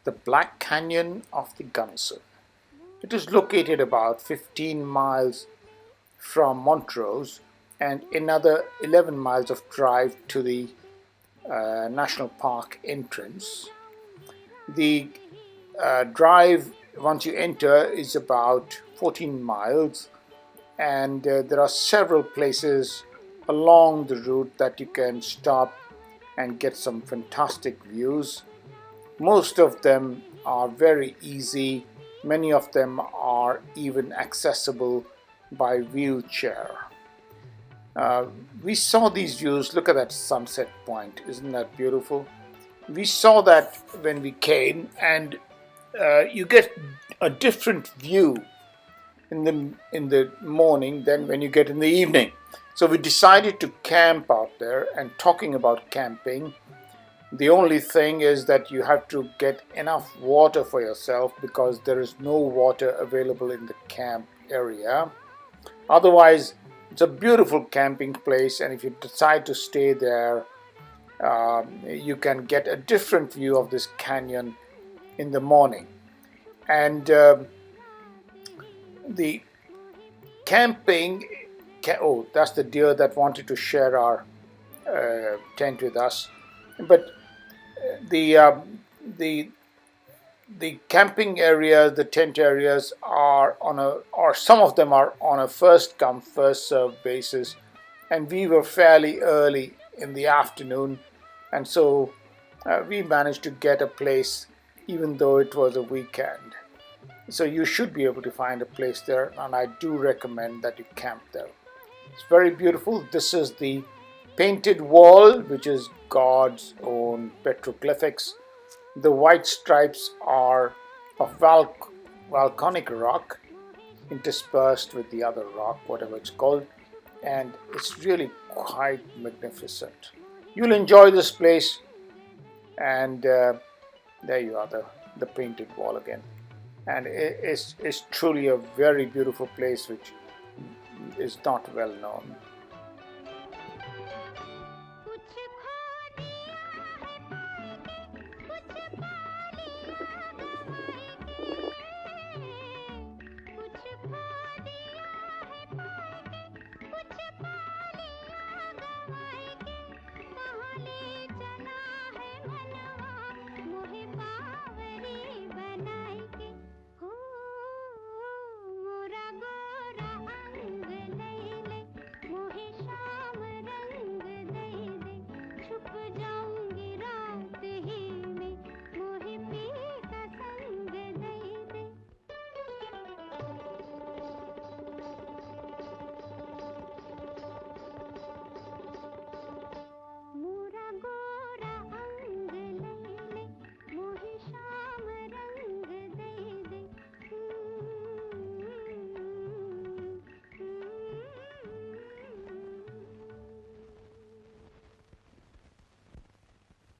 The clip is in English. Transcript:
the Black Canyon of the Gunnison. It is located about 15 miles from Montrose and another 11 miles of drive to the national park entrance. The drive, once you enter, is about 14 miles, and there are several places along the route that you can stop and get some fantastic views. Most of them are very easy. Many of them are even accessible by wheelchair. Uh, we saw these views. Look at that sunset point. Isn't that beautiful? We saw that when we came, and you get a different view in the morning than when you get in the evening. So we decided to camp out there. And talking about camping, the only thing is that you have to get enough water for yourself because there is no water available in the camp area. Otherwise, it's a beautiful camping place, and if you decide to stay there, you can get a different view of this canyon in the morning. And the camping, oh, that's the deer that wanted to share our tent with us. But the the the camping areas, the tent areas are on a, or some of them are on a first come first served basis, and we were fairly early in the afternoon, and so we managed to get a place even though it was a weekend. So you should be able to find a place there, and I do recommend that you camp there. It's very beautiful. This is the painted wall, which is God's own petroglyphics. The white stripes are of volcanic rock interspersed with the other rock, whatever it's called, and it's really quite magnificent. You'll enjoy this place, and there you are, the painted wall again. And it's truly a very beautiful place which is not well known.